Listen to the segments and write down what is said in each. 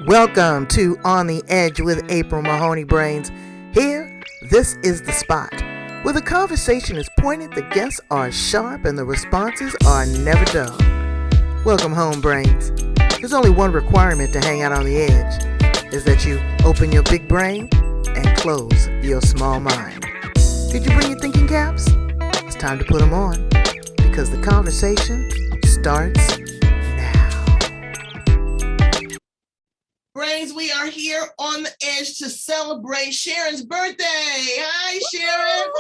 Welcome to On the Edge with April Mahoney Brains. Here, this is the spot where the conversation is pointed, the guests are sharp, and the responses are never dull. Welcome home, Brains. There's only one requirement to hang out on the edge, is that you open your big brain and close your small mind. Did you bring your thinking caps? It's time to put them on, because the conversation starts now. Brains, we are here on the edge to celebrate Sharon's birthday. Hi, Sharon.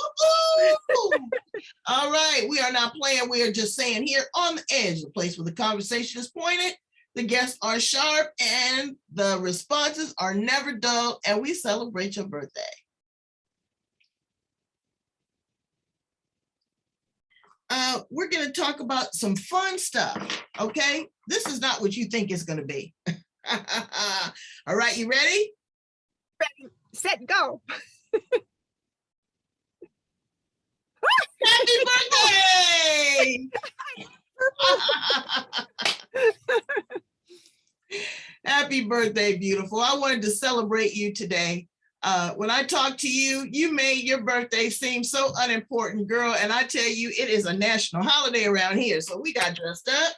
All right, we are not playing. We are just saying here on the edge, the place where the conversation is pointed, the guests are sharp, and the responses are never dull, and we celebrate your birthday. We're going to talk about some fun stuff, okay? This is not what you think it's going to be. All right, you ready? Ready, set, go. Happy birthday! Happy birthday, beautiful. I wanted to celebrate you today. When I talked to you, you made your birthday seem so unimportant, girl. And I tell you, it is a national holiday around here. So we got dressed up.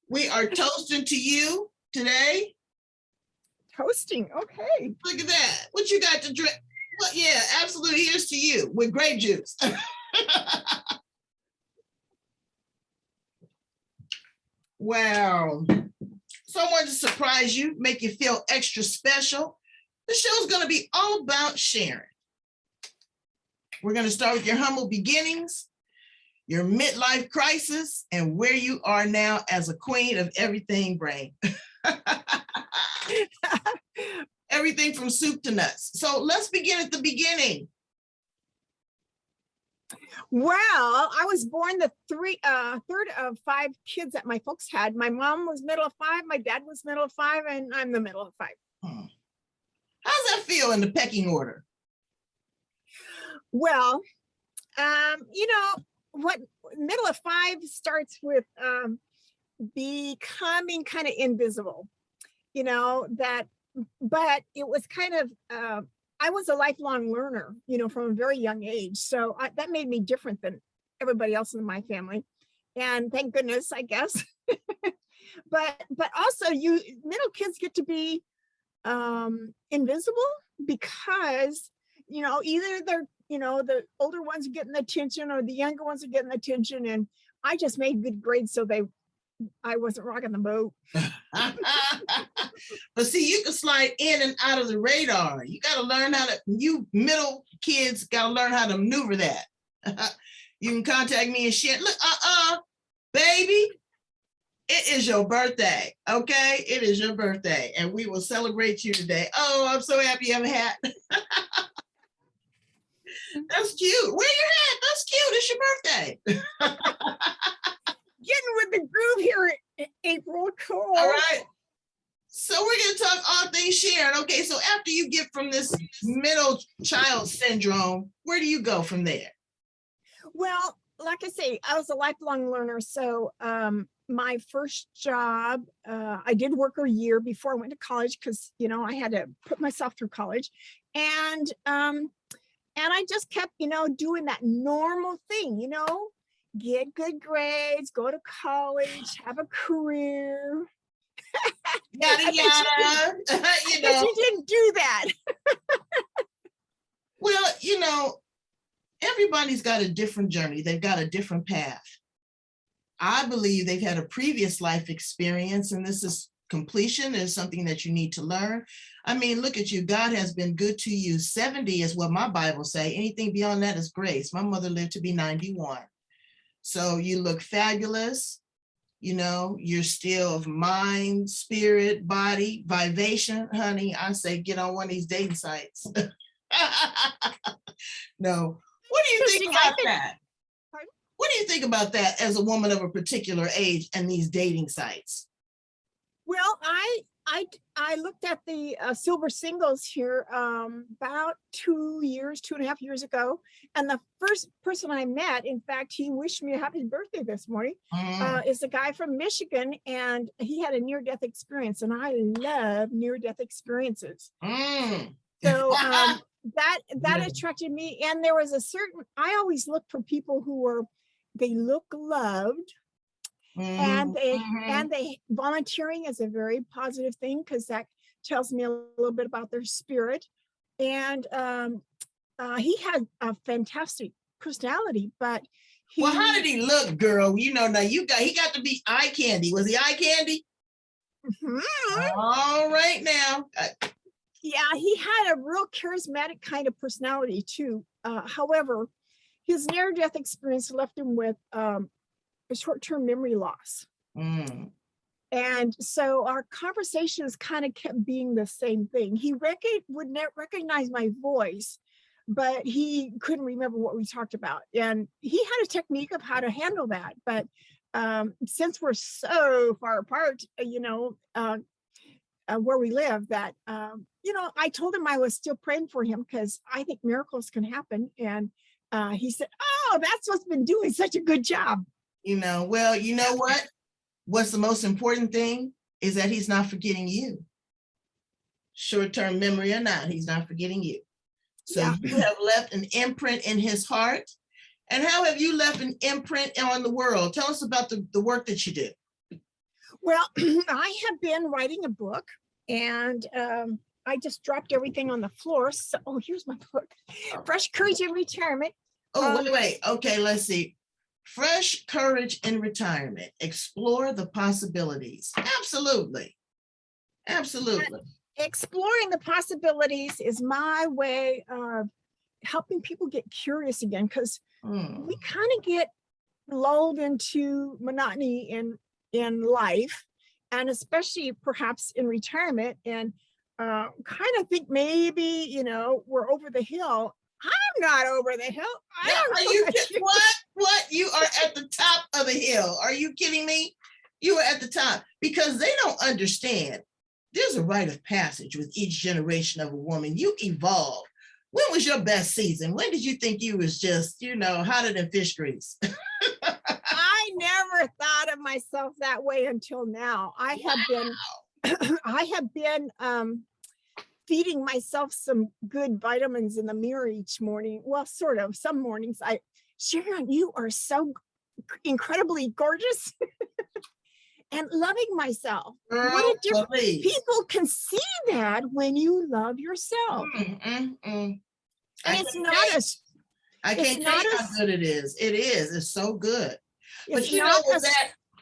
We are toasting to you today. Toasting, okay. Look at that. What you got to drink? Well, yeah, absolutely. Here's to you with grape juice. Wow. Someone to surprise you, make you feel extra special. The show's going to be all about Sharon. We're going to start with your humble beginnings, your midlife crisis, and where you are now as a queen of everything brain. Everything from soup to nuts. So let's begin at the beginning. Well, I was born the third of 5 kids that my folks had. My mom was middle of 5, my dad was middle of 5, and I'm the middle of 5. How's that feel in the pecking order? Well, what middle of 5 starts with becoming kind of invisible, but it was kind of, I was a lifelong learner, from a very young age. So that made me different than everybody else in my family. And thank goodness, I guess. but also middle kids get to be invisible because, either they're, the older ones are getting the attention or the younger ones are getting the attention. And I just made good grades. So I wasn't rocking the boat. But see, you can slide in and out of the radar. You got to learn you middle kids got to learn how to maneuver that. You can contact me and share. Look, baby, it is your birthday, okay? It is your birthday, and we will celebrate you today. Oh, I'm so happy you have a hat. That's cute. Wear your hat. That's cute. It's your birthday. Getting with the groove here, April. Cool. All right. So we're going to talk all things Sharon. Okay, so after you get from this middle child syndrome, where do you go from there? Well, like I say, I was a lifelong learner. So my first job, I did work a year before I went to college because, I had to put myself through college. And I just kept, doing that normal thing, get good grades, go to college, have a career. Yada, yada. But you didn't do that. Well, everybody's got a different journey. They've got a different path. I believe they've had a previous life experience, and this is completion. Is something that you need to learn. I mean, look at you. God has been good to you. 70 is what my Bible say. Anything beyond that is grace. My mother lived to be 91. So you look fabulous. You're still of mind, spirit, body, vibration. Honey, I say get on one of these dating sites. No. What do you think about that? Pardon? What do you think about that as a woman of a particular age and these dating sites? Well, I I looked at the silver singles here about 2.5 years ago. And the first person I met, in fact, he wished me a happy birthday this morning, is a guy from Michigan. And he had a near-death experience. And I love near-death experiences. So that attracted me. And there was I always look for people they look loved. And they volunteering is a very positive thing, because that tells me a little bit about their spirit. And he had a fantastic personality, but well, how did he look, girl? Now he got to be eye candy. Was he eye candy? All right now. Yeah, he had a real charismatic kind of personality too. However, his near-death experience left him with a short-term memory loss. And so our conversations kind of kept being the same thing. He would not recognize my voice, but he couldn't remember what we talked about. And he had a technique of how to handle that. But since we're so far apart, where we live, that, I told him I was still praying for him, because I think miracles can happen. And he said, oh, that's what's been doing such a good job. Well, you know what? What's the most important thing is that he's not forgetting you. Short-term memory or not, he's not forgetting you. So you have left an imprint in his heart. And how have you left an imprint on the world? Tell us about the work that you do. Well, I have been writing a book, and I just dropped everything on the floor. So, here's my book, Fresh Courage in Retirement. Oh, wait. Okay, let's see. Fresh Courage in Retirement. Explore the possibilities. Absolutely. Exploring the possibilities is my way of helping people get curious again, because we kind of get lulled into monotony in life, and especially perhaps in retirement, and kind of think maybe, we're over the hill. I'm not over the hill. What? You are at the top of the hill. Are you kidding me? You are at the top, because they don't understand. There's a rite of passage with each generation of a woman. You evolve. When was your best season? When did you think you was just, hotter than fish grease? I never thought of myself that way until now. I have been feeding myself some good vitamins in the mirror each morning. Well, sort of. Some mornings Sharon, you are so incredibly gorgeous. And loving myself. What a difference. People can see that when you love yourself. And I can't tell you how good it is. It is. It's so good. But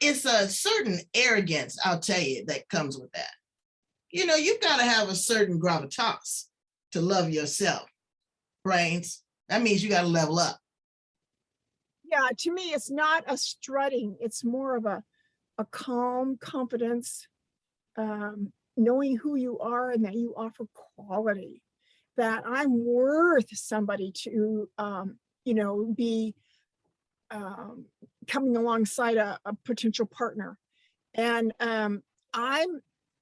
it's a certain arrogance, I'll tell you, that comes with that. You've got to have a certain gravitas to love yourself. Brains. That means you got to level up. Yeah, to me, it's not a strutting. It's more of a calm confidence, knowing who you are and that you offer quality, that I'm worth somebody to, be coming alongside a potential partner. And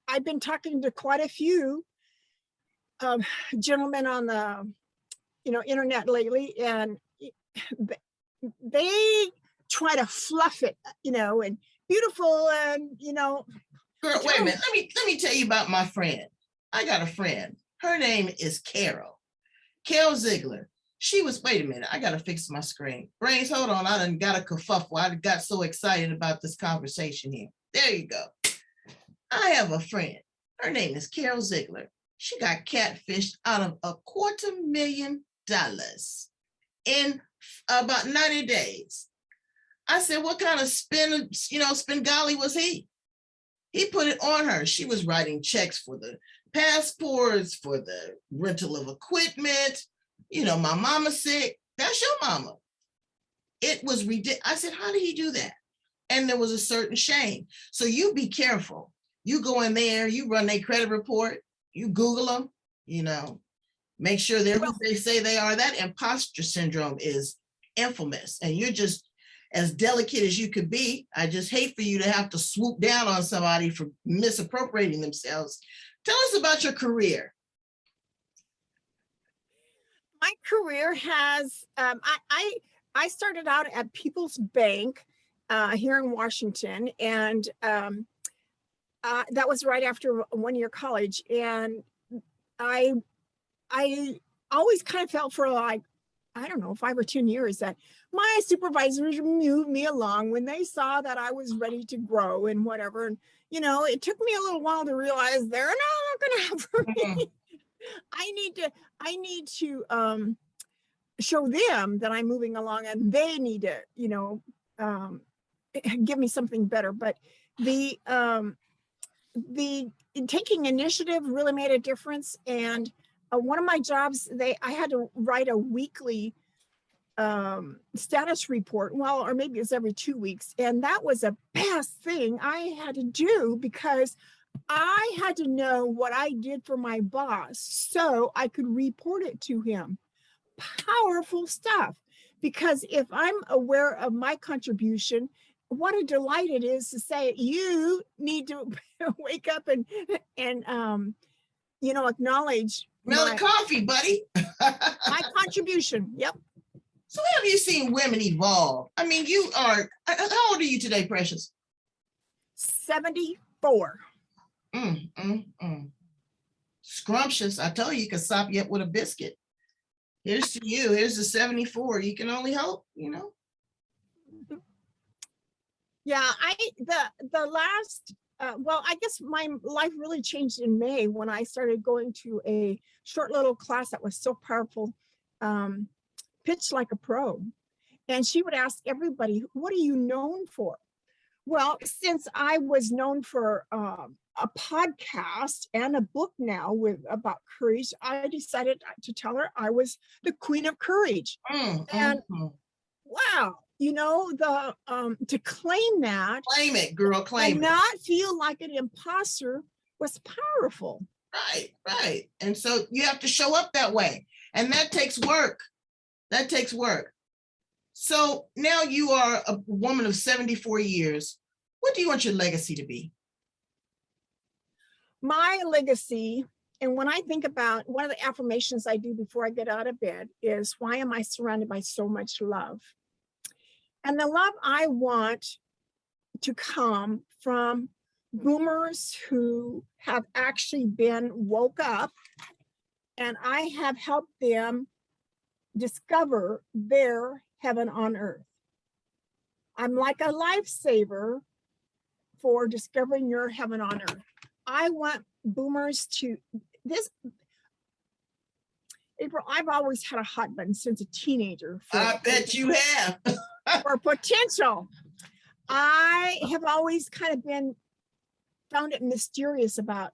I've been talking to quite a few gentlemen on the, internet lately, and they try to fluff it, and beautiful, and Girl, wait a minute. Let me tell you about my friend. I got a friend. Her name is Carol Ziegler. Wait a minute, I gotta fix my screen. Brains, hold on, I done got a kerfuffle. I got so excited about this conversation here. There you go. I have a friend. Her name is Carol Ziegler. She got catfished out of $250,000 in about 90 days. I said, what kind of Spengali was he? He put it on her. She was writing checks for the passports, for the rental of equipment. My mama's sick. That's your mama. It was ridiculous. I said, how did he do that? And there was a certain shame. So you be careful. You go in there, you run their credit report, you Google them, make sure they're who they say they are. That imposter syndrome is infamous. And as delicate as you could be. I just hate for you to have to swoop down on somebody for misappropriating themselves. Tell us about your career. My career has, I started out at People's Bank here in Washington, and that was right after 1 year college. And I always kind of felt for like, I don't know, 5 or 10 years that my supervisors moved me along when they saw that I was ready to grow and whatever. And, you know, it took me a little while to realize they're not going to have for me. I need to show them that I'm moving along, and they need to, you know, give me something better. But the taking initiative really made a difference. And one of my jobs, I had to write a weekly status report, well, or maybe it's every 2 weeks, and that was the best thing I had to do, because I had to know what I did for my boss so I could report it to him. Powerful stuff, because if I'm aware of my contribution, what a delight it is to say, you need to wake up and you know, acknowledge Smell the coffee, buddy. my contribution. Yep. So have you seen women evolve? I mean, you are, how old are you today, Precious? 74. Scrumptious. I tell you can stop you up with a biscuit. Here's to you. Here's the 74. You can only hope, you know. Yeah, the last, well, I guess my life really changed in May when I started going to a short little class that was so powerful, Pitch Like a Pro. And she would ask everybody, what are you known for? Well, since I was known for a podcast and a book now about courage, I decided to tell her I was the Queen of Courage. And wow, you know, to claim that, claim it, girl, claim and it. not feel like an imposter was powerful. Right. And so you have to show up that way, and that takes work. That takes work. So now you are a woman of 74 years. What do you want your legacy to be? My legacy, and when I think about, one of the affirmations I do before I get out of bed is, why am I surrounded by so much love? And the love I want to come from boomers who have actually been woke up, and I have helped them discover their heaven on earth. I'm like a lifesaver for discovering your heaven on earth. I want boomers to, April, I've always had a hot button since a teenager. I bet you have. For potential. I have always kind of found it mysterious about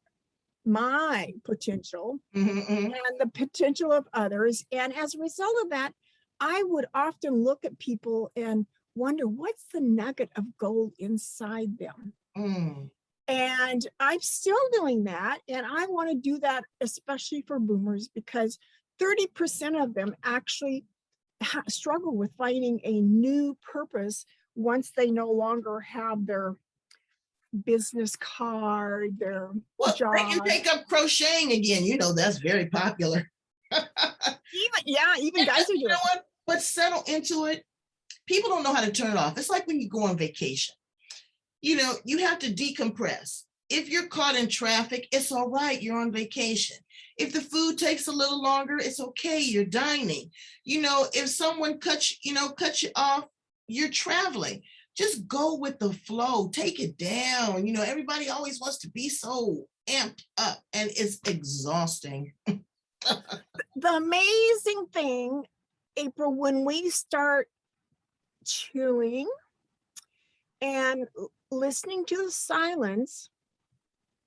my potential and the potential of others. And as a result of that, I would often look at people and wonder, what's the nugget of gold inside them? And I'm still doing that. And I want to do that, especially for boomers, because 30% of them actually struggle with finding a new purpose once they no longer have their business card, their job. You take up crocheting again. You know, that's very popular. Even guys are doing it. You know what? But settle into it. People don't know how to turn it off. It's like when you go on vacation. You know, you have to decompress. If you're caught in traffic, it's all right. You're on vacation. If the food takes a little longer, it's okay. You're dining. You know, if someone cuts you off, you're traveling. Just go with the flow. Take it down. You know, everybody always wants to be so amped up, and it's exhausting. The amazing thing, April, when we start chewing and listening to the silence,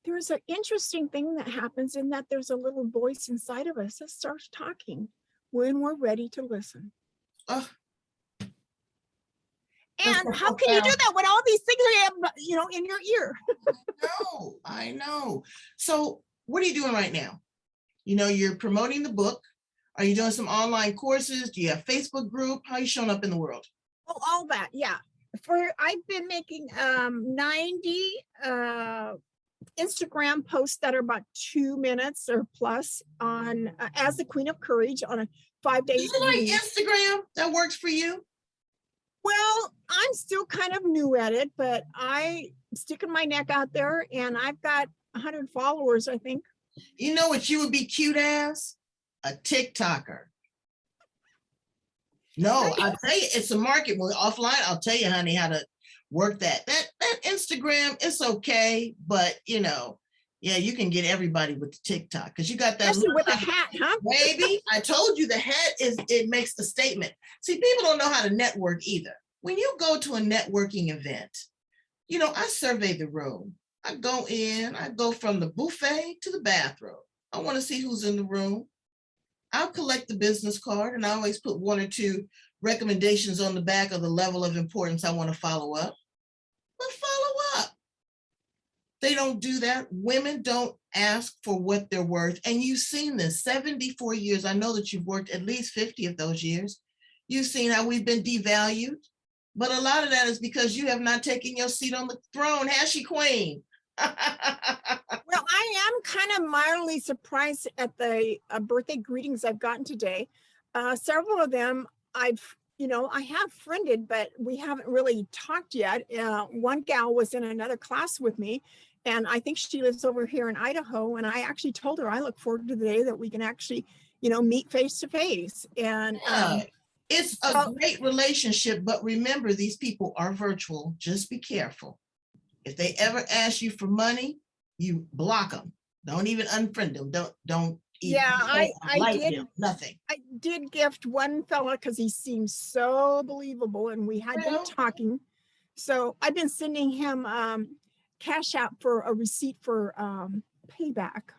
there's an interesting thing that happens, in that there's a little voice inside of us that starts talking when we're ready to listen. And how can you do that when all these things are, you know, in your ear? I know. So what are you doing right now? You know, you're promoting the book. Are you doing some online courses? Do you have a Facebook group? How are you showing up in the world? Oh, all that, yeah. I've been making 90 Instagram posts that are about 2 minutes or plus on as the Queen of Courage on a 5-day Is it like week. Instagram that works for you? Well, I'm still kind of new at it, but I sticking my neck out there, and I've got 100 followers, I think. You know what you would be cute as? A TikToker. No, I'll tell you, it's a market. Well, offline, I'll tell you, honey, how to work that. That Instagram, it's okay, but yeah, you can get everybody with the TikTok because you got that Especially look with a like, hat, huh? baby. I told you the hat it makes the statement. See, people don't know how to network either. When you go to a networking event, I survey the room. I go in, I go from the buffet to the bathroom. I want to see who's in the room. I'll collect the business card and I always put one or two recommendations on the back of the level of importance I want to follow up. But follow up. They don't do that. Women don't ask for what they're worth. And you've seen this 74 years. I know that you've worked at least 50 of those years. You've seen how we've been devalued. But a lot of that is because you have not taken your seat on the throne, has she, Queen? Well, I am kind of mildly surprised at the birthday greetings I've gotten today. Several of them I have friended, but we haven't really talked yet. One gal was in another class with me, and I think she lives over here in Idaho. And I actually told her I look forward to the day that we can actually, meet face to face. And it's a great relationship, but remember, these people are virtual. Just be careful. If they ever ask you for money, you block them. Don't even unfriend them. Don't even like them. Nothing. I did gift one fella because he seems so believable, and we had been talking. So I've been sending him cash out for a receipt for payback.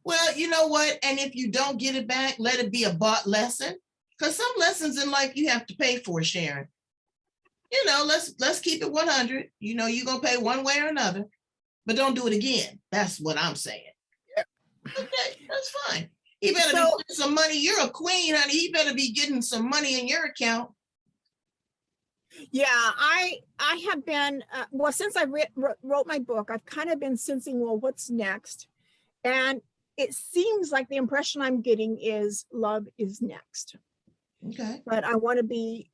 Well, you know what? And if you don't get it back, let it be a bought lesson. Because some lessons in life you have to pay for, Sharon. Let's keep it 100. You're gonna pay one way or another, but don't do it again. That's what I'm saying. Yeah. Okay, that's fine. He better be getting some money. You're a queen, honey. He better be getting some money in your account. Yeah, I have been since I wrote my book, I've kind of been sensing, well, what's next? And it seems like the impression I'm getting is love is next. Okay. But I want to be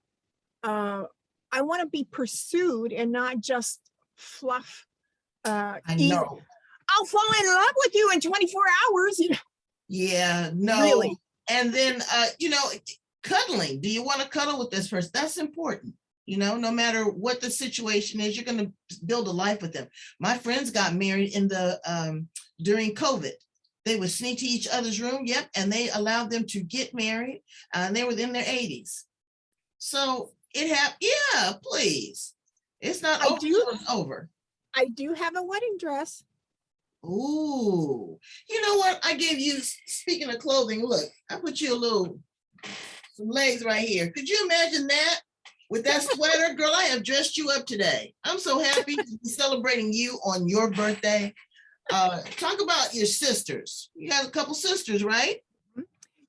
pursued and not just fluff. I know. I'll fall in love with you in 24 hours. Yeah, no. Really. And then, cuddling. Do you want to cuddle with this person? That's important. No matter what the situation is, you're going to build a life with them. My friends got married during COVID. They would sneak to each other's room. Yep. And they allowed them to get married. And they were in their 80s. So yeah, please. It's not over. It's over. I do have a wedding dress. Ooh, you know what? I gave you, speaking of clothing, look, I put you some legs right here. Could you imagine that? With that sweater, girl, I have dressed you up today. I'm so happy to be celebrating you on your birthday. Talk about your sisters. You got a couple sisters, right?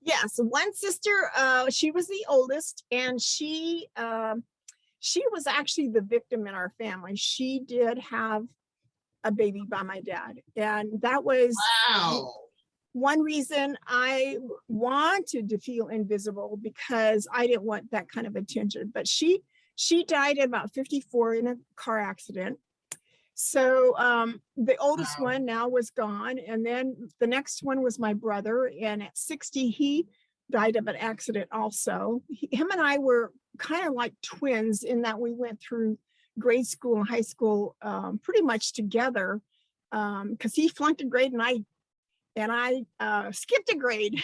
Yes, one sister, she was the oldest, and she was actually the victim in our family. She did have a baby by my dad, and that was one reason I wanted to feel invisible, because I didn't want that kind of attention. But she died at about 54 in a car accident. So the oldest one now was gone, and then the next one was my brother, and at 60 he died of an accident also. Him and I were kind of like twins in that we went through grade school and high school pretty much together, because he flunked a grade and I skipped a grade.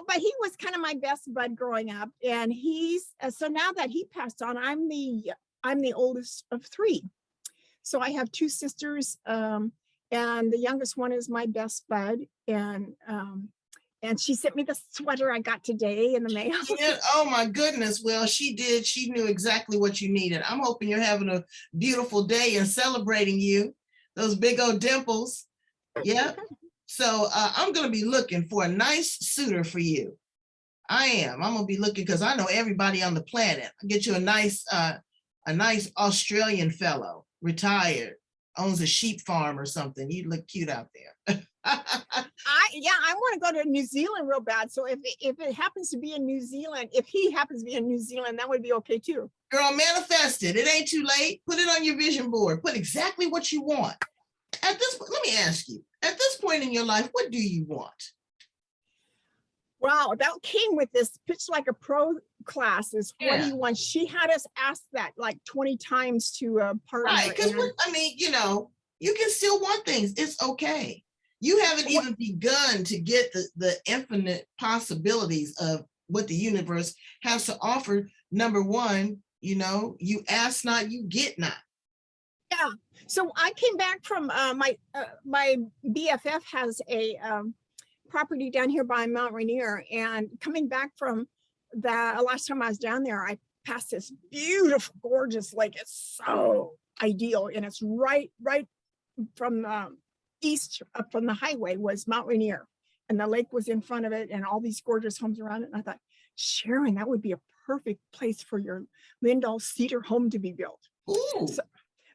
But he was kind of my best bud growing up, and so now that he passed on, I'm the oldest of three. So I have two sisters, and the youngest one is my best bud, and she sent me the sweater I got today in the mail. Oh my goodness. Well, she did. She knew exactly what you needed. I'm hoping you're having a beautiful day and celebrating you. Those big old dimples. Yeah. So I'm going to be looking for a nice suitor for you. I am. I'm gonna be looking because I know everybody on the planet. I'll get you a nice Australian fellow, retired, owns a sheep farm or something. You'd look cute out there. I want to go to New Zealand real bad. So if it happens to be in New Zealand, if he happens to be in New Zealand, that would be okay too. Girl, manifest it. It ain't too late. Put it on your vision board. Put exactly what you want. At this point, let me ask you, at this point in your life, what do you want? Wow, that came with this Pitch Like a Pro classes. What do Yeah. you want? She had us ask that like 20 times to a partner. Right, because and- I mean, you know, you can still want things. It's okay. You haven't even begun to get the infinite possibilities of what the universe has to offer. Number one, you know, you ask not, you get not. Yeah. So I came back from my BFF has a property down here by Mount Rainier, and coming back from the last time I was down there, I passed this beautiful, gorgeous lake. It's so ideal, and it's right from east up from the highway was Mount Rainier, and the lake was in front of it, and all these gorgeous homes around it. And I thought, Sharon, that would be a perfect place for your Lindahl Cedar home to be built. Ooh.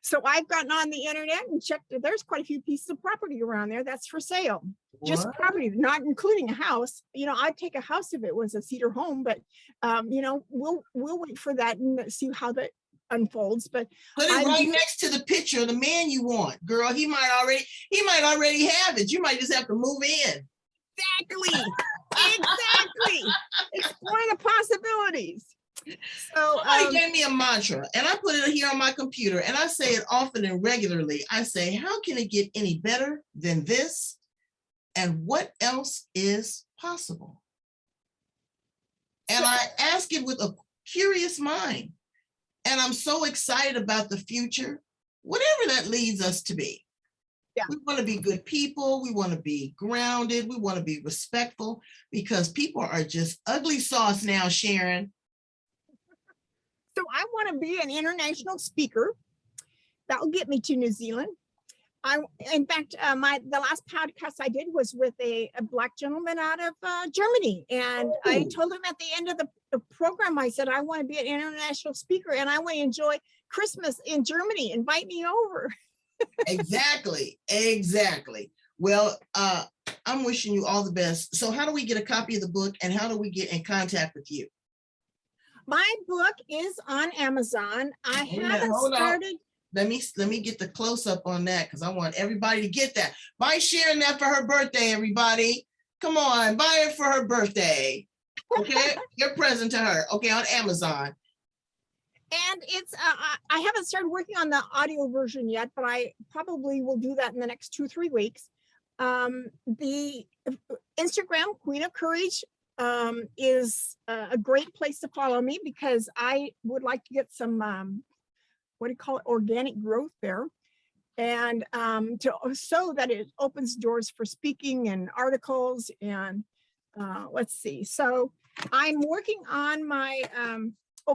So I've gotten on the internet and checked. There's quite a few pieces of property around there that's for sale. Just What? property, not including a house. You know, I'd take a house if it was a cedar home, but you know, we'll wait for that and see how that unfolds. But Put it right next to the picture of the man you want, girl. He might already have it. You might just have to move in. exactly. Explore the possibilities. So Somebody gave me a mantra, and I put it here on my computer, and I say it often and regularly. I say, how can it get any better than this? And what else is possible? And I ask it with a curious mind. And I'm so excited about the future, whatever that leads us to be. Yeah. We want to be good people. We want to be grounded. We want to be respectful, because people are just ugly sauce now, Sharon. So I want to be an international speaker. That will get me to New Zealand. In fact, the last podcast I did was with a Black gentleman out of Germany, and I told him at the end of the program, I said, I want to be an international speaker, and I want to enjoy Christmas in Germany. Invite me over. Exactly. Well, I'm wishing you all the best. So how do we get a copy of the book, and how do we get in contact with you? My book is on Amazon. I haven't Hold on. started. Let me get the close up on that, because I want everybody to get that. Buy Sharon that for her birthday, everybody. Come on, buy it for her birthday. Okay, your present to her. Okay, on Amazon. And it's I haven't started working on the audio version yet, but I probably will do that in the next 2-3 weeks. The Instagram Queen of Courage is a great place to follow me, because I would like to get some what do you call it, organic growth there, and so that it opens doors for speaking and articles. And let's see, so I'm working on my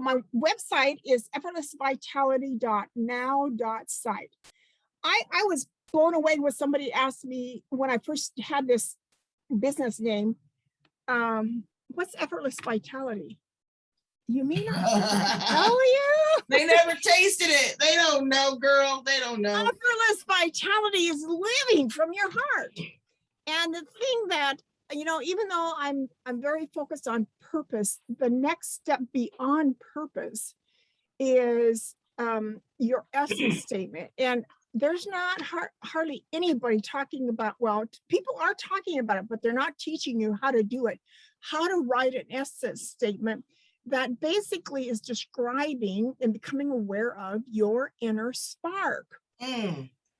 my website is effortlessvitality.now.site. I was blown away when somebody asked me when I first had this business name, what's effortless vitality? You mean tell you? They never tasted it. They don't know, girl. They don't know. Effortless vitality is living from your heart. And the thing that, you know, even though I'm very focused on purpose, the next step beyond purpose is your essence statement. And there's not hardly anybody talking about, well, people are talking about it, but they're not teaching you how to do it, how to write an essence statement that basically is describing and becoming aware of your inner spark.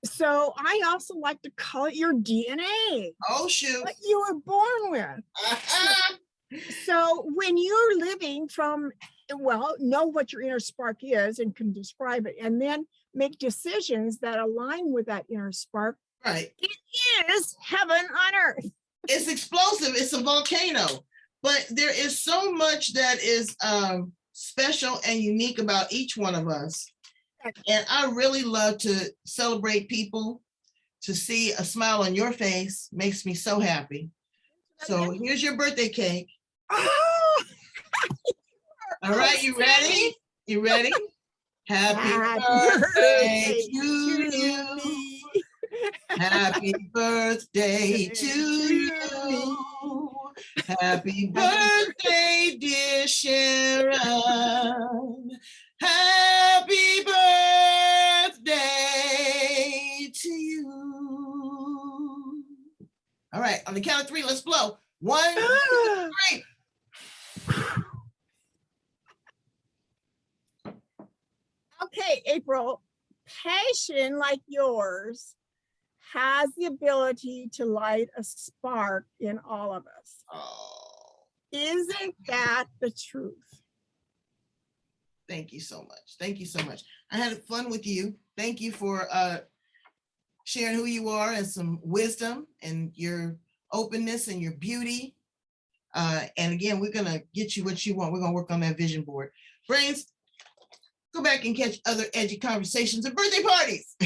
So I also like to call it your DNA. Oh, shoot. What you were born with. So when you're living from, well, know what your inner spark is and can describe it, and then make decisions that align with that inner spark. Right. It is heaven on earth. It's explosive. It's a volcano. But there is so much that is special and unique about each one of us. And I really love to celebrate people. To see a smile on your face makes me so happy. So here's your birthday cake. Oh, All right, you ready? You ready? Happy Happy birthday birthday to you. me. Happy birthday to you. Happy birthday, dear Sharon. Happy birthday to you. All right, on the count of 3, let's blow. 1, 2, 3. Okay, April, passion like yours has the ability to light a spark in all of us. Oh, Isn't that the truth? thank you so much. Thank you so much. I had fun with you. Thank you for sharing who you are and some wisdom and your openness and your beauty. And again, we're going to get you what you want. We're going to work on that vision board. Brains, go back and catch other edgy conversations and birthday parties.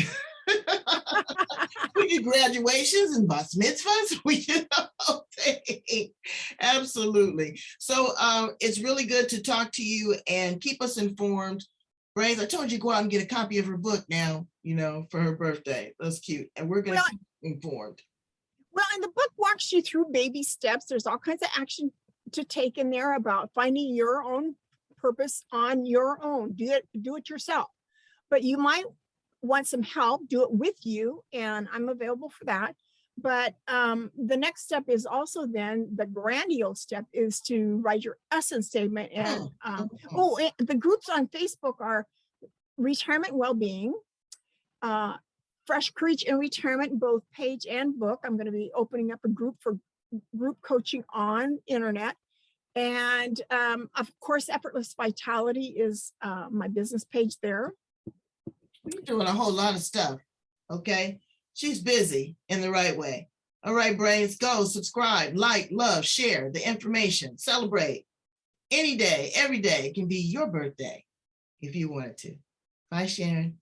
We do graduations and bar mitzvahs. We do the whole thing. Absolutely. So it's really good to talk to you and keep us informed. Brains, I told you go out and get a copy of her book now, you know, for her birthday. That's cute. And we're going to keep informed. Well, and the book walks you through baby steps. There's all kinds of action to take in there about finding your own purpose on your own. Do it yourself. But you might want some help, do it with you, and I'm available for that. But the next step is also then the grandiose step is to write your essence statement. And the groups on Facebook are Retirement Wellbeing, Fresh Courage in Retirement, both page and book. I'm going to be opening up a group for group coaching on internet. And of course, Effortless Vitality is my business page there. You're doing a whole lot of stuff, okay? She's busy in the right way. All right, Brains, go subscribe, like, love, share the information, celebrate. Any day, every day can be your birthday if you wanted to. Bye, Sharon.